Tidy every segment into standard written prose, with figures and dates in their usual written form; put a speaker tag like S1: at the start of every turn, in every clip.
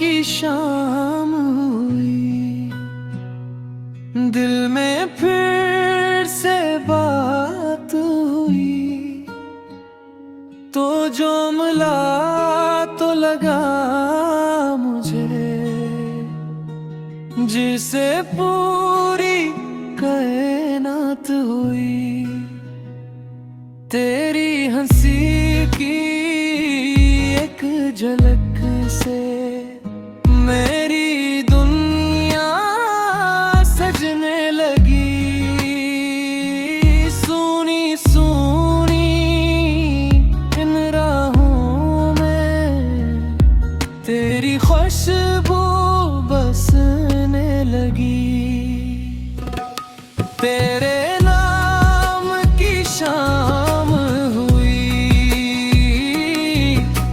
S1: की शाम हुई, दिल में फिर से बात हुई, तो जो मिला तो लगा मुझे, जिसे पूरी कायनात हुई। तेरी हंसी की एक झलक से मेरी दुनिया सजने लगी। सुनी सुनी इन राहों में तेरी खुशबू बसने लगी। तेरे नाम की शाम हुई,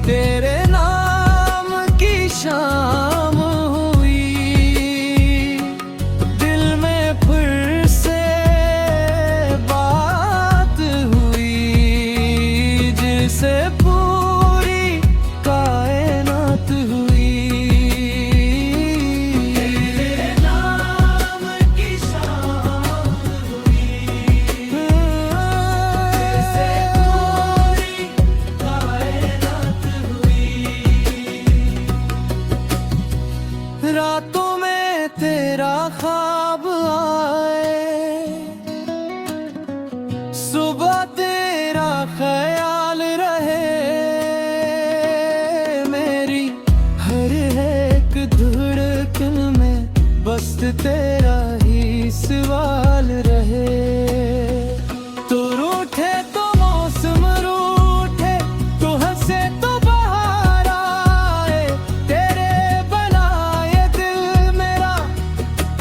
S1: तेरे नाम की शाम हुई, दिल में फिर से बात हुई, जिसे पूरी कायनात हुई। तेरे नाम की शाम हुई, जिसे पूरी कायनात हुई। रातों में तेरा ख्वाब आए, सुबह तेरा ख्याल रहे, मेरी हर एक धड़कन में बस तेरा ही सवाल रहे। तो रूठे तो मौसम रूठे, तो हंसे तो बहार आए, तेरे बनाए दिल मेरा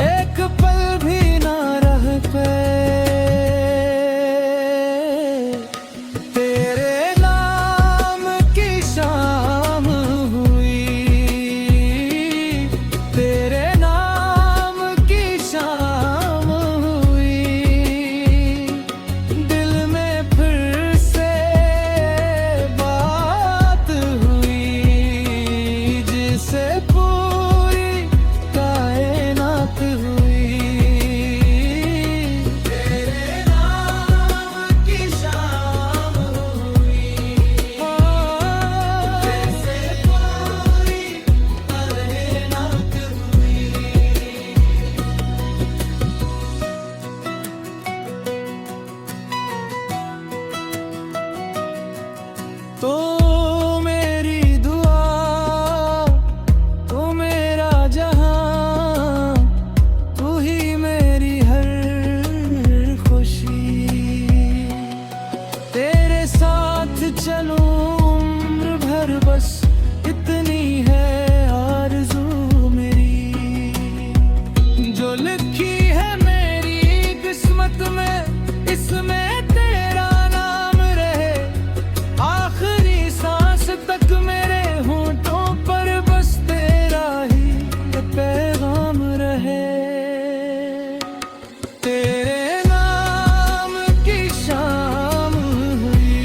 S1: एक पल भी ना रह गए। तेरे नाम की शाम हुई, तेरे नाम की शाम हुई, दिल में फिर से बात हुई, जिसे पूरी कायनात हुई। तेरे नाम की शाम हुई, जैसे पूरी कायनात हुई। तो मेरी दुआ, तो मेरा जहां, तू ही मेरी हर खुशी। तेरे साथ चलूं उम्र भर, बस इतनी है आरज़ू मेरी, जो लिखी है मेरी किस्मत में, इसमें तेरा नाम रहे। आखिरी सांस तक मेरे होंठों पर बस तेरा ही पैगाम रहे। तेरे नाम की शाम हुई,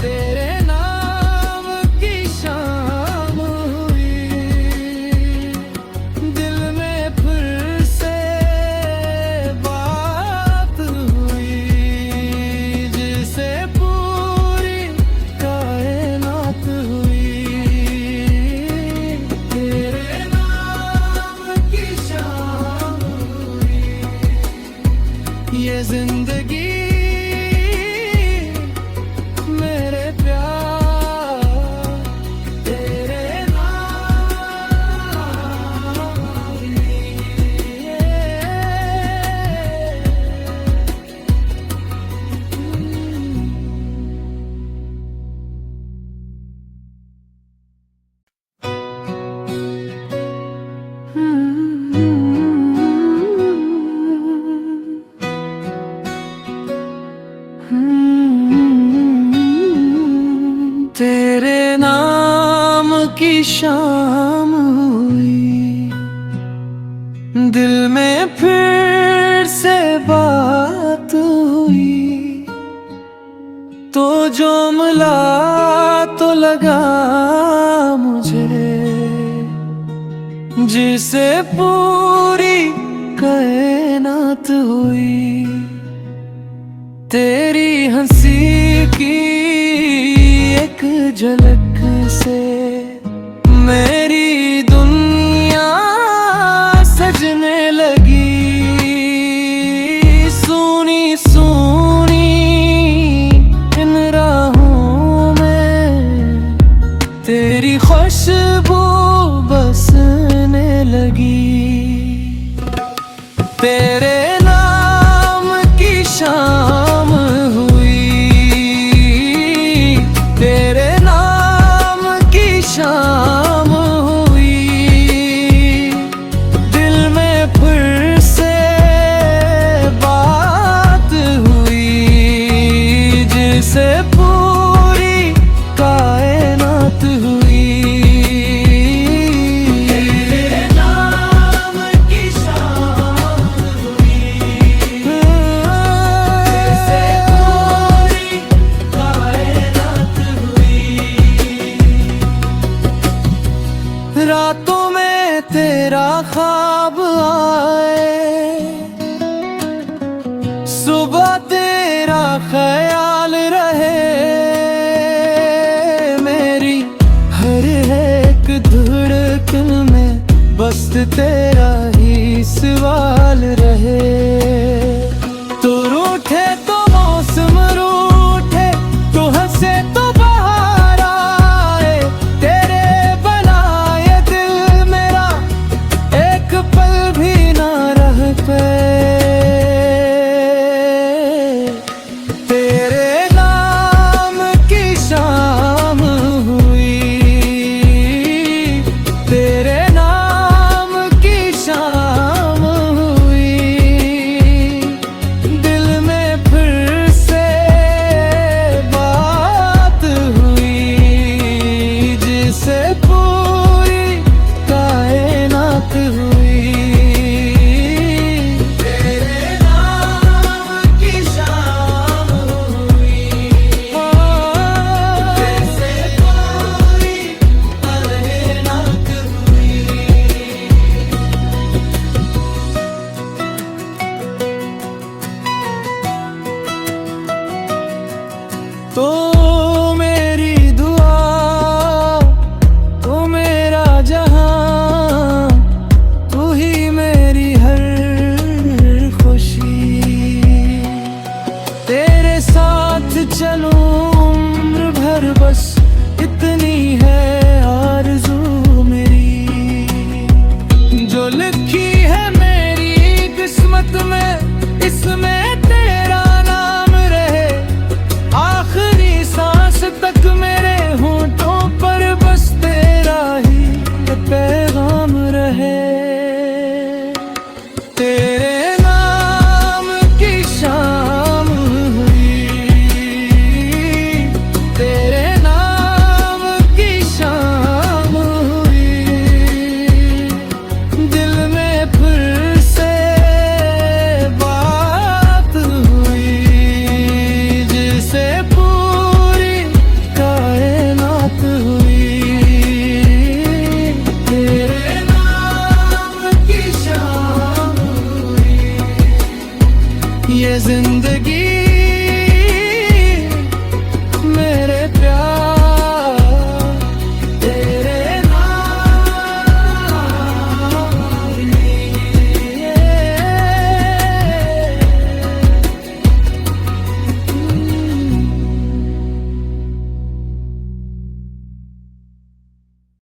S1: तेरे नाम की शाम हुई, दिल में फिर से बात हुई, जिसे पूरी कायनात हुई। तेरे नाम की शाम हुई, ये जिंदगी मेरे प्यार, तेरे नाम हुई। तेरे नाम की शाम हुई, दिल में फिर से बात हुई, तो जो मिला तो लगा मुझे, जिसे पूरी कायनात हुई। तेरी हंसी की एक झलक से मेरी दुनिया सजने लगी। सुनी सुनी इन राहों में तेरी खुशबू बसने लगी। तेरे नाम की शाम हुई, तेरे नाम की शाम हुई। दिल में फिर से बात हुई, जिसे पूरी कायनात हुई। रातों में तेरा ख्वाब आए, सुबह तेरा ख्याल रहे। मेरी हर एक धड़कन में बस तेरा ही सवाल रहे। तू रूठे तो मौसम रूठे, तू हंसे तो बहार आए। तेरे बनाए दिल मेरा एक पल भी ना रह पे। तेरे नाम की शाम हुई, तेरे नाम की शाम हुई। दिल में फिर से बात हुई, जिसे पूरी कायनात हुई। तेरे नाम की शाम हुई, जैसे पूरी कायनात हुई। तो मेरी दुआ, तो मेरा जहां, तू ही मेरी हर खुशी। तेरे साथ चलूं उम्र भर, बस इतनी है आरज़ू मेरी। जो लिखी है मेरी किस्मत में, इसमें तेरा नाम रहे। आखिरी सांस तक मेरे होठों पर बस तेरा ही पैगाम रहे। तेरे नाम की शाम हुई, तेरे नाम की शाम हुई। दिल में फिर से बात हुई, जिसे पूरी कायनात हुई। तेरे नाम की शाम हुई। ये जिंदगी